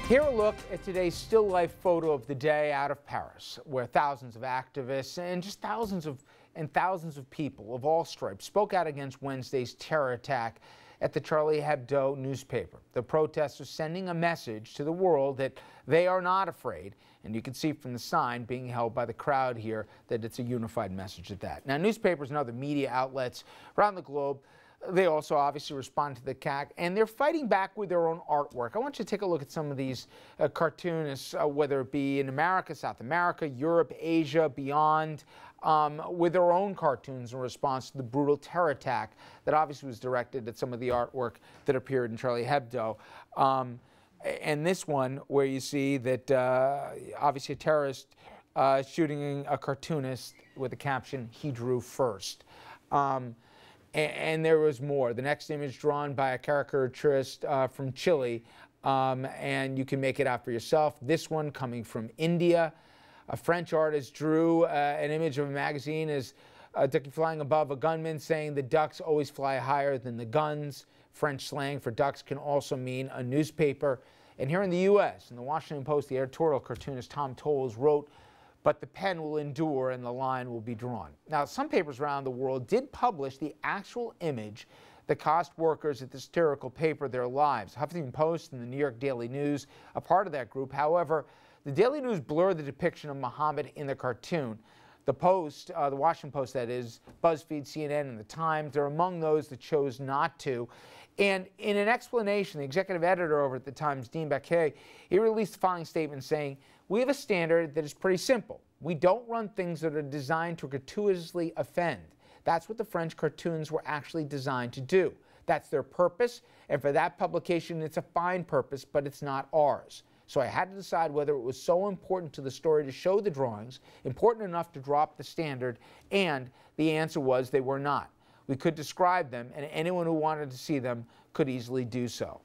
Here a look at today's still life photo of the day out of Paris, where thousands of activists and just thousands of people of all stripes spoke out against Wednesday's terror attack at the Charlie Hebdo newspaper. The protesters sending a message to the world that they are not afraid, and you can see from the sign being held by the crowd here that it's a unified message at that. Now, newspapers and other media outlets around the globe, they also obviously respond to the attack, and they're fighting back with their own artwork. I want you to take a look at some of these cartoonists, whether it be in America, South America, Europe, Asia, beyond, with their own cartoons in response to the brutal terror attack that obviously was directed at some of the artwork that appeared in Charlie Hebdo. And this one where you see that obviously a terrorist shooting a cartoonist with the caption, "He drew first." And there was more. The next image drawn by a caricaturist from Chile, and you can make it out for yourself. This one coming from India. A French artist drew an image of a magazine as a ducky flying above a gunman, saying the ducks always fly higher than the guns. French slang for ducks can also mean a newspaper. And here in the U.S., in the Washington Post, the editorial cartoonist Tom Towles wrote, "But the pen will endure and the line will be drawn." Now, some papers around the world did publish the actual image that cost workers at the satirical paper their lives. Huffington Post and the New York Daily News, a part of that group. However, the Daily News blurred the depiction of Muhammad in the cartoon. The Post, the Washington Post that is, BuzzFeed, CNN, and the Times, they're among those that chose not to. And in an explanation, the executive editor over at the Times, Dean Baquet, he released the following statement saying, "We have a standard that is pretty simple. We don't run things that are designed to gratuitously offend. That's what the French cartoons were actually designed to do. That's their purpose, and for that publication, it's a fine purpose, but it's not ours. So I had to decide whether it was so important to the story to show the drawings, important enough to drop the standard, and the answer was they were not. We could describe them, and anyone who wanted to see them could easily do so."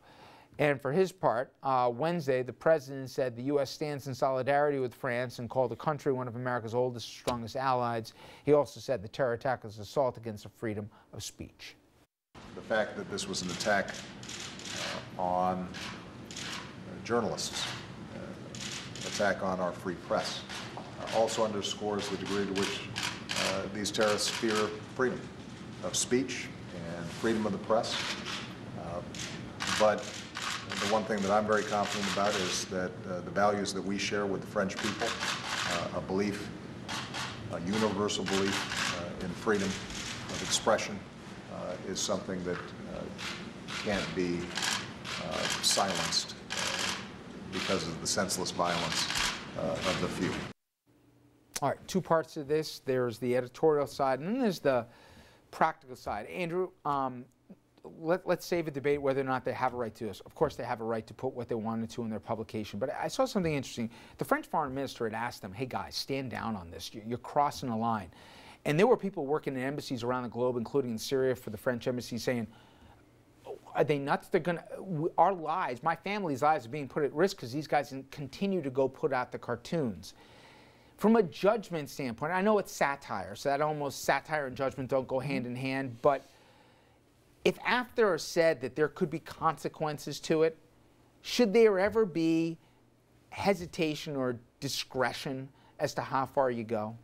And for his part, Wednesday, the president said the U.S. stands in solidarity with France and called the country one of America's oldest, strongest allies. He also said the terror attack was an assault against the freedom of speech. The fact that this was an attack on journalists, attack on our free press, also underscores the degree to which these terrorists fear freedom of speech and freedom of the press. But the one thing that I'm very confident about is that the values that we share with the French people, a belief, a universal belief in freedom of expression, is something that can't be silenced because of the senseless violence of the few. All right, two parts of this. There's the editorial side, and then there's the practical side. Andrew, let's save a debate whether or not they have a right to this. Of course, they have a right to put what they wanted to in their publication. But I saw something interesting. The French foreign minister had asked them, "Hey, guys, stand down on this. You're crossing a line." And there were people working in embassies around the globe, including in Syria for the French embassy, saying, "Are they nuts? They're going to, our lives, my family's lives are being put at risk because these guys continue to go put out the cartoons." From a judgment standpoint, I know it's satire, so that almost satire and judgment don't go hand in hand, but if after said that there could be consequences to it, should there ever be hesitation or discretion as to how far you go?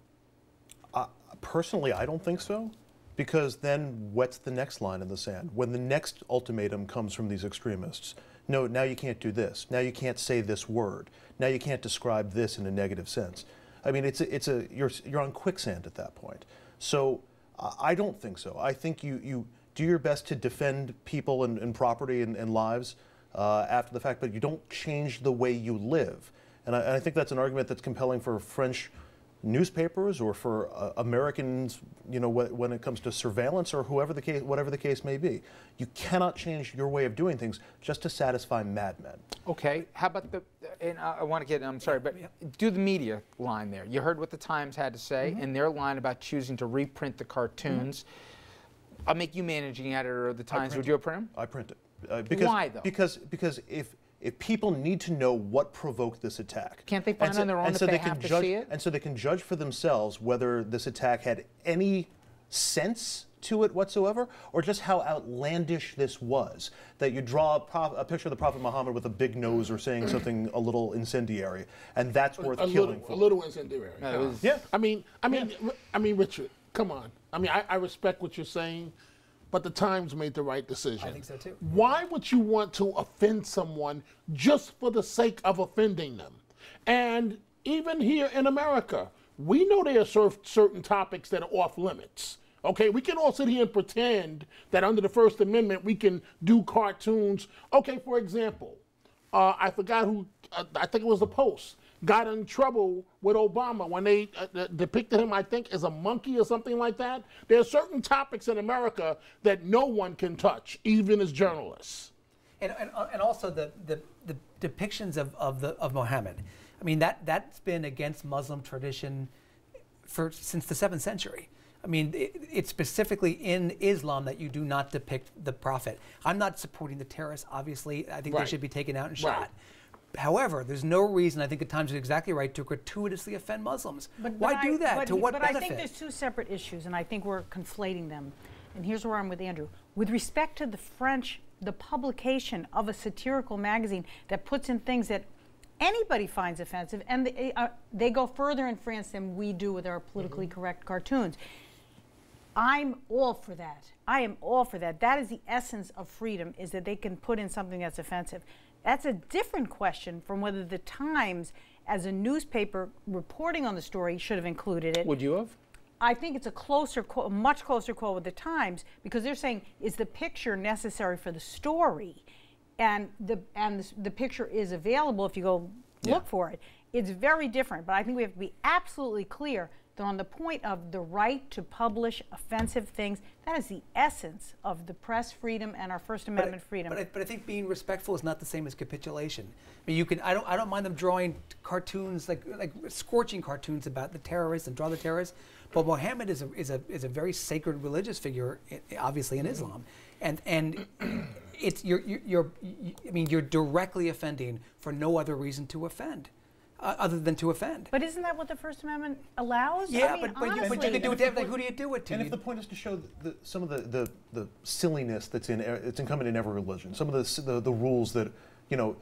Personally, I don't think so, because then what's the next line in the sand? When the next ultimatum comes from these extremists, no, now you can't do this. Now you can't say this word. Now you can't describe this in a negative sense. I mean, you're on quicksand at that point. So I don't think so. I think you do your best to defend people and property and lives after the fact, but you don't change the way you live. And I think that's an argument that's compelling for French newspapers or for Americans, you know, when it comes to surveillance or whatever the case may be. You cannot change your way of doing things just to satisfy madmen. Okay, how about and I want to get, I'm sorry, but do the media line there. You heard what the Times had to say in their line about choosing to reprint the cartoons. I'll make you managing editor of the Times. Would you print them? I print it. Why, though? Because if people need to know what provoked this attack, can't they find on their own if they have to see it? And so they can judge for themselves whether this attack had any sense to it whatsoever, or just how outlandish this was? That you draw a picture of the Prophet Muhammad with a big nose or saying something a little incendiary, and that's worth killing for. A little incendiary. Yeah. I mean, Richard, come on. I mean, I respect what you're saying, but the Times made the right decision. I think so too. Why would you want to offend someone just for the sake of offending them? And even here in America, we know there are certain topics that are off limits. Okay, we can all sit here and pretend that under the First Amendment we can do cartoons. Okay, for example, I forgot who, I think it was the Post, got in trouble with Obama when they depicted him, I think, as a monkey or something like that. There are certain topics in America that no one can touch, even as journalists. And also the depictions of Muhammad. I mean, that's been against Muslim tradition since the 7th century. I mean, it's specifically in Islam that you do not depict the prophet. I'm not supporting the terrorists, obviously. I think they should be taken out and shot. However, there's no reason, I think the Times is exactly right, to gratuitously offend Muslims. Why do that? To what benefit? But I think there's two separate issues, and I think we're conflating them. And here's where I'm with Andrew. With respect to the French, the publication of a satirical magazine that puts in things that anybody finds offensive, and they go further in France than we do with our politically correct cartoons. I'm all for that. I am all for that. That is the essence of freedom, is that they can put in something that's offensive. That's a different question from whether the Times, as a newspaper reporting on the story, should have included it. Would you have? I think it's a much closer call with the Times, because they're saying, is the picture necessary for the story? And the picture is available if you go look for it. It's very different, but I think we have to be absolutely clear that on the point of the right to publish offensive things, that is the essence of the press freedom and our First Amendment freedom. But I think being respectful is not the same as capitulation. I mean, I don't mind them drawing cartoons like scorching cartoons about the terrorists and draw the terrorists, but Muhammad is a very sacred religious figure, obviously in Islam, and it's you're directly offending for no other reason to offend. Other than to offend. But isn't that what the First Amendment allows? Yeah, I mean, but you can do it. Like, who do you do it to? And if the point is to show some of the silliness that's incumbent in every religion, some of the rules that, you know,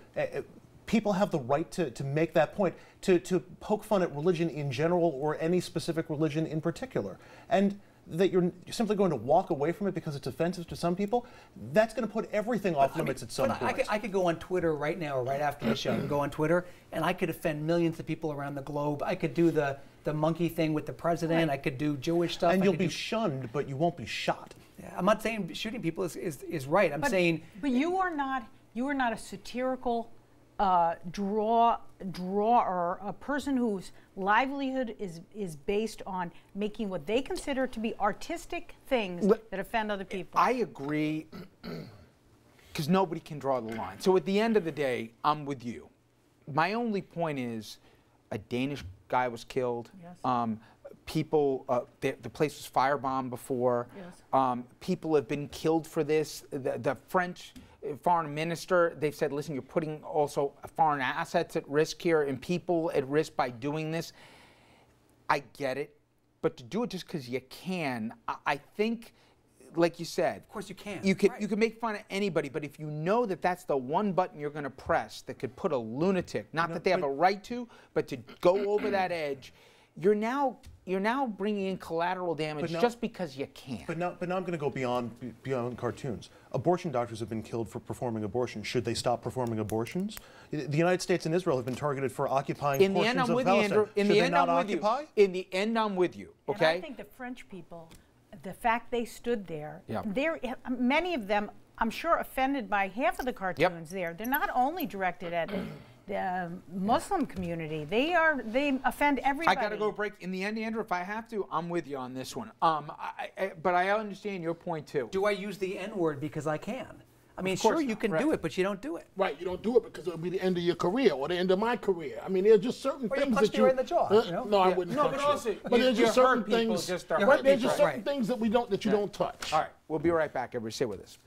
people have the right to make that point, to poke fun at religion in general or any specific religion in particular, and that you're simply going to walk away from it because it's offensive to some people, that's going to put everything off limits at some point. I could go on Twitter right now or right after the show and go on Twitter, and I could offend millions of people around the globe. I could do the monkey thing with the president. I could do Jewish stuff. And you'll be shunned, but you won't be shot. Yeah, I'm not saying shooting people is right. I'm saying... But you are not a satirical drawer, a person whose livelihood is based on making what they consider to be artistic things that offend other people. I agree, because nobody can draw the line. So at the end of the day, I'm with you. My only point is, a Danish guy was killed. Yes. People, the place was firebombed before. Yes. People have been killed for this. The French foreign minister, they've said, listen, you're putting also foreign assets at risk here and people at risk by doing this. I get it, but to do it just because you can, I think, like you said, of course you can. You can make fun of anybody, but if you know that that's the one button you're going to press that could put a lunatic, not that they have a right to, but to go over that edge, you're now bringing in collateral damage just because you can. But now I'm going to go beyond cartoons. Abortion doctors have been killed for performing abortions. Should they stop performing abortions? The United States and Israel have been targeted for occupying portions of Palestine. Should they not occupy? In the end, I'm with you. Okay. And I think the French people, the fact they stood there, many of them, I'm sure, offended by half of the cartoons there. They're not only directed at the Muslim community. They offend everybody. I got to go break. In the end, Andrew, if I have to, I'm with you on this one. But I understand your point too. Do I use the N-word because I can? I mean, sure, you can do it, but you don't do it. Right, you don't do it because it'll be the end of your career or the end of my career. I mean, there's just certain things that you... Or you punch me right in the jaw, you know? No, I wouldn't punch but also, you. But there's just certain things... There's just certain things that you don't touch. All right, we'll be right back, everybody. Stay with us.